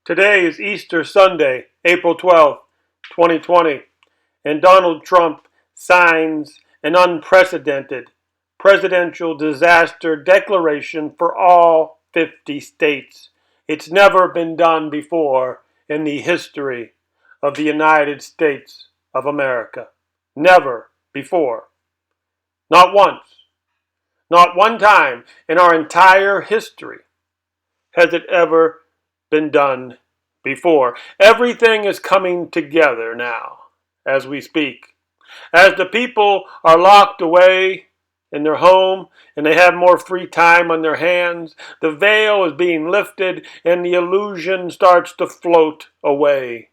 Today is Easter Sunday, April 12th, 2020, and Donald Trump signs an unprecedented Presidential Disaster Declaration for all 50 states. It's never been done before in the history of the United States of America. Never before. Not once. Not one time in our entire history has it ever been done before. Everything is coming together now as we speak. As the people are locked away in their home and they have more free time on their hands, the veil is being lifted and the illusion starts to float away.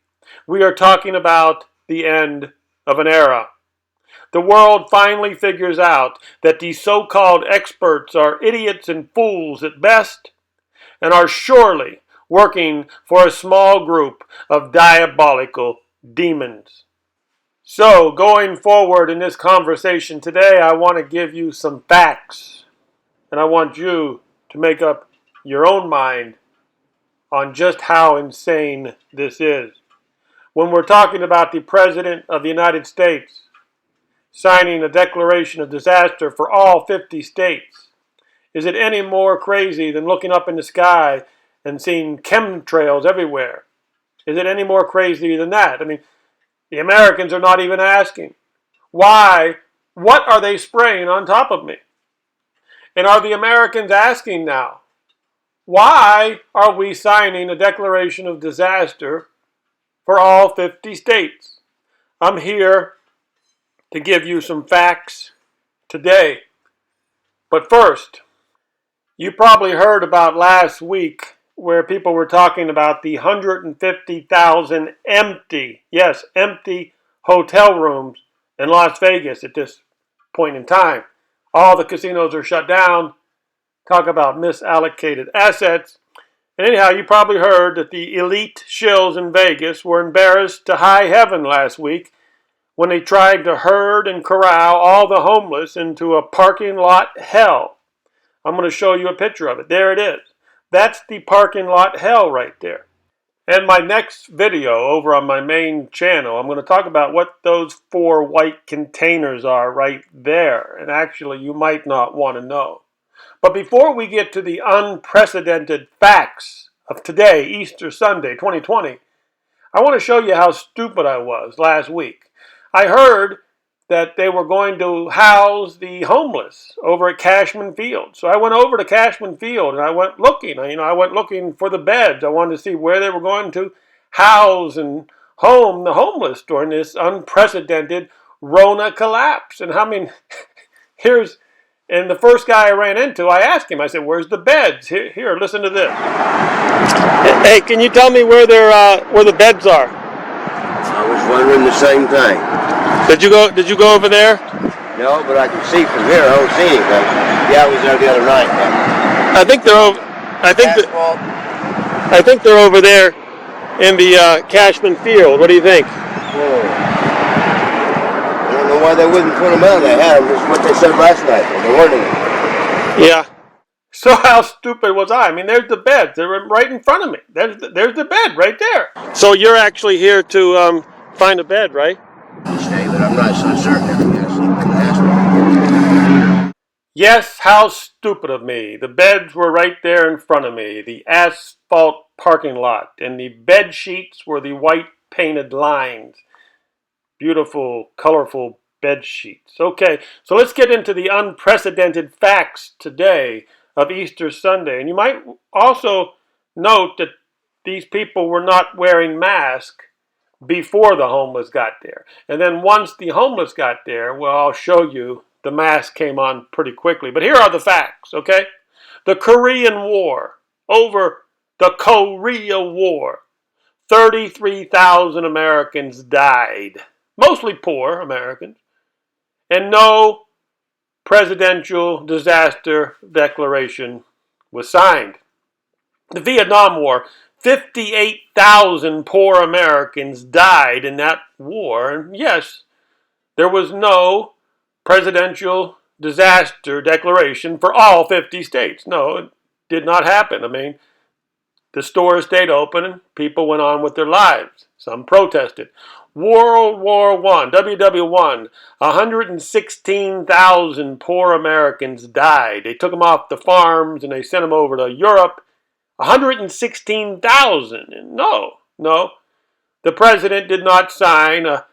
We are talking about the end of an era. The world finally figures out that these so-called experts are idiots and fools at best and are surely working for a small group of diabolical demons. So, going forward in this conversation today, I want to give you some facts, and I want you to make up your own mind on just how insane this is. When we're talking about the President of the United States signing a declaration of disaster for all 50 states, is it any more crazy than looking up in the sky and seeing chemtrails everywhere? Is it any more crazy than that? I mean, the Americans are not even asking, why, what are they spraying on top of me? And are the Americans asking now, why are we signing a declaration of disaster for all 50 states? I'm here to give you some facts today. But first, you probably heard about last week where people were talking about the 150,000 empty, yes, empty hotel rooms in Las Vegas at this point in time. All the casinos are shut down. Talk about misallocated assets. And anyhow, you probably heard that the elite shills in Vegas were embarrassed to high heaven last week when they tried to herd and corral all the homeless into a parking lot hell. I'm going to show you a picture of it. There it is. That's the parking lot hell right there. And my next video over on my main channel, I'm going to talk about what those 4 white containers are right there. And actually, you might not want to know. But before we get to the unprecedented facts of today, Easter Sunday, 2020, I want to show you how stupid I was last week. I heard that they were going to house the homeless over at Cashman Field. So I went over to Cashman Field and I went looking. I went looking for the beds. I wanted to see where they were going to house and home the homeless during this unprecedented Rona collapse. And and the first guy I ran into, I asked him, I said, where's the beds? Here, listen to this. Hey, can you tell me where the beds are? I was wondering the same thing. Did you go over there? No, but I can see from here. I don't see anything. Yeah, I was there the other night. I think they're over. I think they're over there in the Cashman Field. What do you think? Whoa. I don't know why they wouldn't put them out. They had them. That's what they said last night. They weren't in it. Yeah. So how stupid was I? I mean, there's the bed. They're right in front of me. There's the bed right there. So you're actually here to find a bed, right? But I'm not so certain. Yes, how stupid of me. The beds were right there in front of me. The asphalt parking lot. And the bed sheets were the white painted lines. Beautiful, colorful bed sheets. Okay, so let's get into the unprecedented facts today of Easter Sunday. And you might also note that these people were not wearing masks before the homeless got there. And then once the homeless got there, well, I'll show you, the mask came on pretty quickly. But here are the facts, okay? The Korean War, over the Korea War, 33,000 Americans died, mostly poor Americans, and no Presidential Disaster Declaration was signed. The Vietnam War, 58,000 poor Americans died in that war. And yes, there was no Presidential Disaster Declaration for all 50 states. No, it did not happen. I mean, the stores stayed open and people went on with their lives. Some protested. World War I, WW1, 116,000 poor Americans died. They took them off the farms and they sent them over to Europe. 116,000. No. The president did not sign a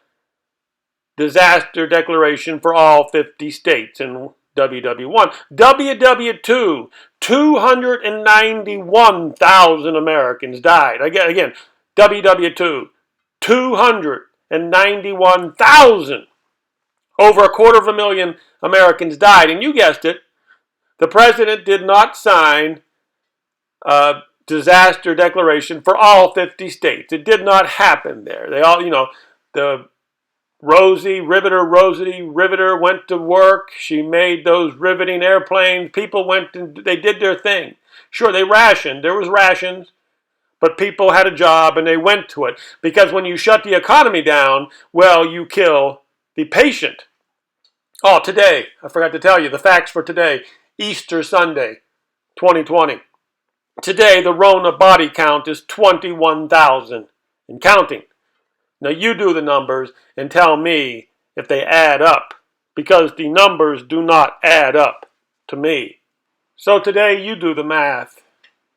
disaster declaration for all 50 states in WW1. WW2, 291,000 Americans died. Again, WW2, 291,000. Over 250,000 Americans died. And you guessed it, the president did not sign a disaster declaration for all 50 states. It did not happen there. They all, the Rosie Riveter went to work. She made those riveting airplanes. People went and they did their thing. Sure, they rationed. There was rations. But people had a job and they went to it. Because when you shut the economy down, well, you kill the patient. Oh, today, I forgot to tell you, the facts for today. Easter Sunday, 2020. Today, the Rona body count is 21,000 and counting. Now, you do the numbers and tell me if they add up. Because the numbers do not add up to me. So today, you do the math.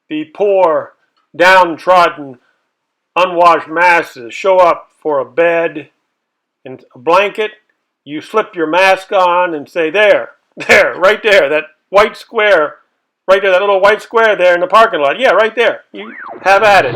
The poor, downtrodden, unwashed masses show up for a bed and a blanket. You slip your mask on and say, there, right there, that white square, right there, that little white square there in the parking lot. Yeah, right there. You have at it.